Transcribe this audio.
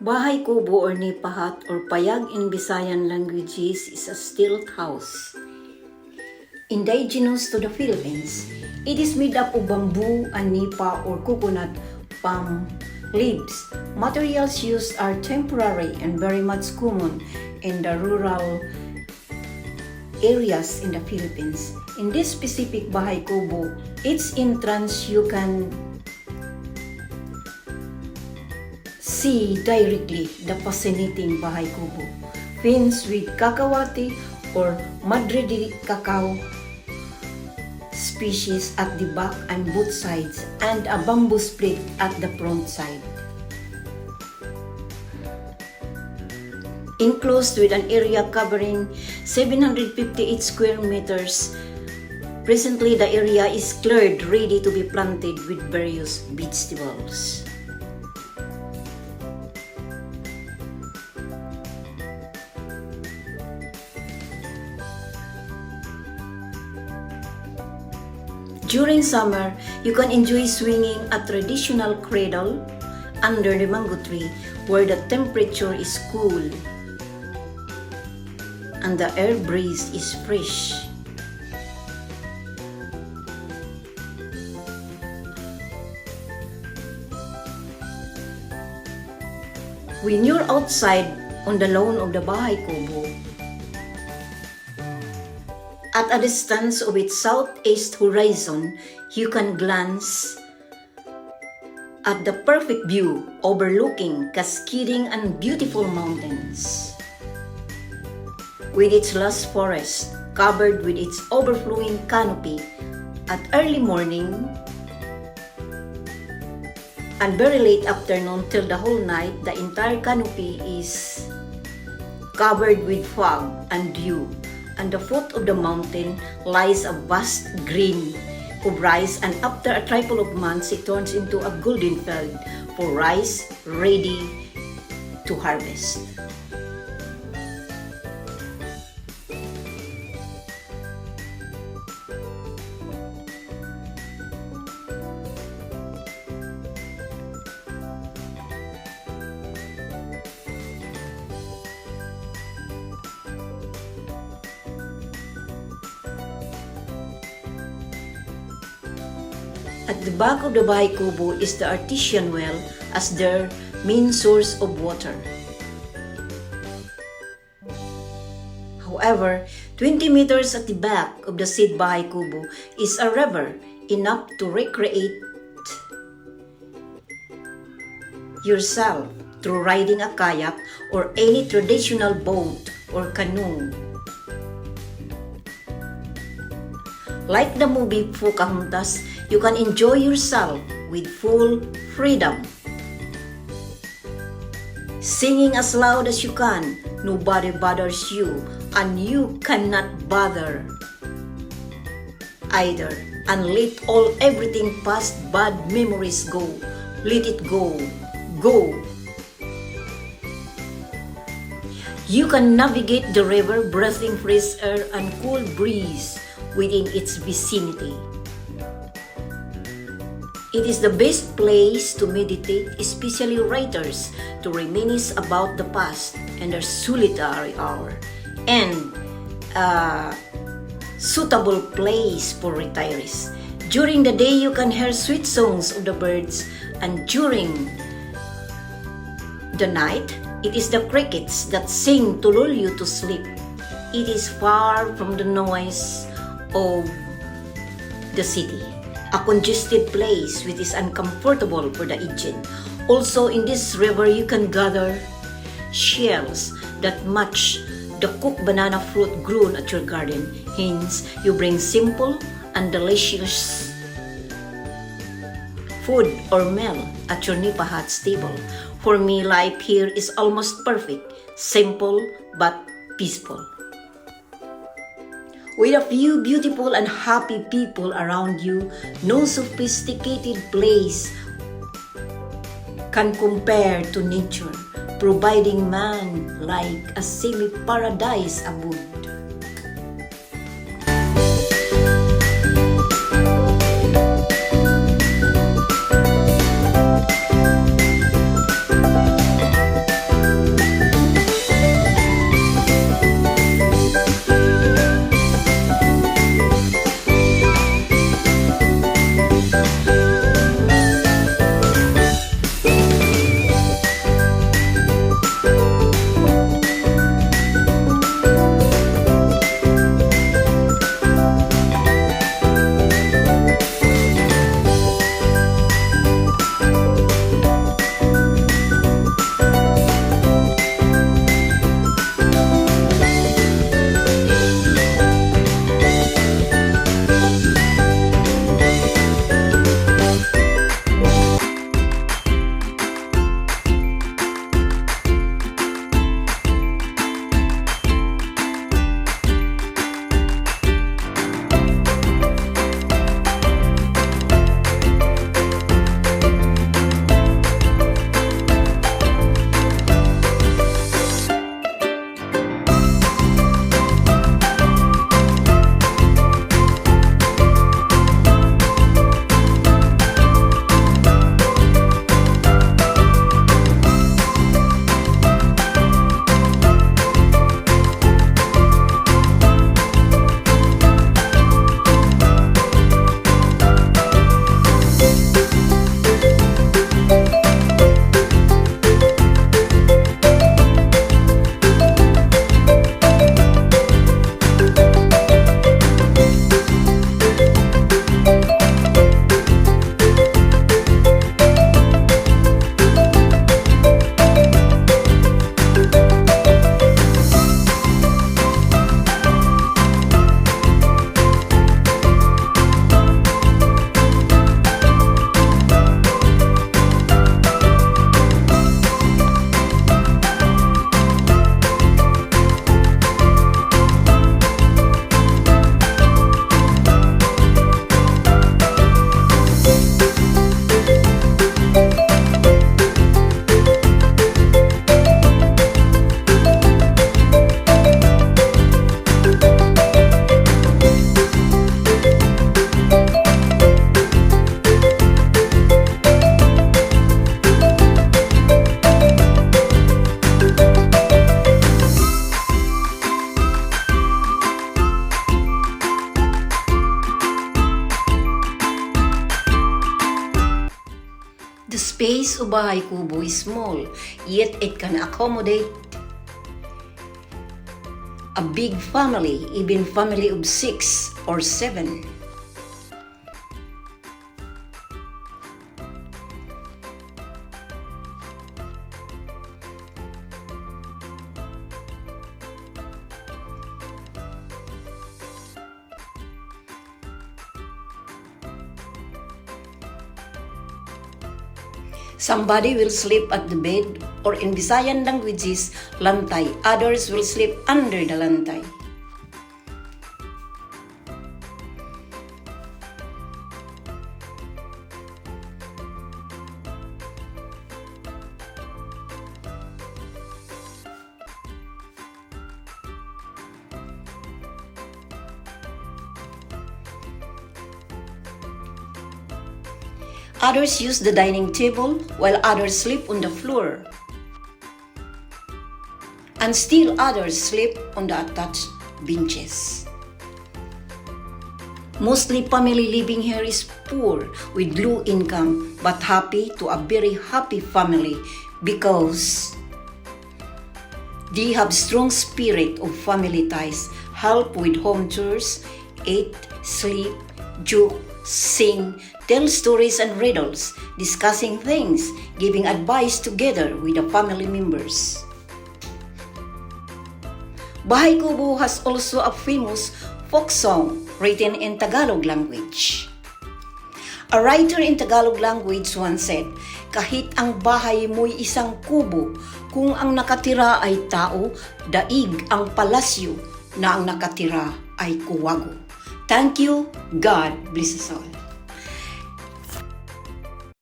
Bahay kubo or nipahat or payag in Visayan languages is a stilt house. Indigenous to the Philippines, it is made up of bamboo and nipa or coconut palm leaves. Materials used are temporary and very much common in the rural areas in the Philippines. In this specific bahay kubo, its entrance you can see directly the fascinating bahay kubo, fenced with cacahuate or Madre de cacao species at the back and both sides, and a bamboo split at the front side. Enclosed with an area covering 758 square meters, presently the area is cleared ready to be planted with various vegetables. During summer, you can enjoy swinging a traditional cradle under the mango tree where the temperature is cool and the air breeze is fresh. When you're outside on the lawn of the bahay kubo, at a distance of its southeast horizon, you can glance at the perfect view overlooking cascading and beautiful mountains. With its lush forest covered with its overflowing canopy, at early morning and very late afternoon till the whole night, the entire canopy is covered with fog and dew. And the foot of the mountain lies a vast green of rice, and after a trifle of months it turns into a golden field for rice ready to harvest. At the back of the bahay kubo is the artesian well as their main source of water. However, 20 meters at the back of the said bahay kubo is a river enough to recreate yourself through riding a kayak or any traditional boat or canoe. Like the movie Pocahontas, you can enjoy yourself with full freedom. Singing as loud as you can, nobody bothers you, and you cannot bother either. And let everything past bad memories go. Let it go. Go. You can navigate the river, breathing fresh air and cool breeze within its vicinity. It is the best place to meditate, especially writers, to reminisce about the past and their solitary hour, and a suitable place for retirees. During the day, you can hear sweet songs of the birds, and during the night, it is the crickets that sing to lull you to sleep. It is far from the noise of the city, a congested place which is uncomfortable for the aged. Also, in this river, you can gather shells that match the cooked banana fruit grown at your garden. Hence, you bring simple and delicious food or meal at your nipahat's table. For me, life here is almost perfect, simple but peaceful. With a few beautiful and happy people around you, no sophisticated place can compare to nature, providing man like a semi-paradise abode. of bahay kubo is small, yet it can accommodate a big family, even family of 6 or 7. Somebody will sleep at the bed, or in Visayan languages, lantay. Others will sleep under the lantay. Others use the dining table while others sleep on the floor. And still others sleep on the attached benches. Mostly family living here is poor with low income but happy to a very happy family because they have strong spirit of family ties, help with home chores, eat, sleep, joke, sing, tell stories and riddles, discussing things, giving advice together with the family members. Bahay Kubo has also a famous folk song written in Tagalog language. A writer in Tagalog language once said, "Kahit ang bahay mo'y isang kubo, kung ang nakatira ay tao, daig ang palasyo na ang nakatira ay kuwago." Thank you. God bless us all.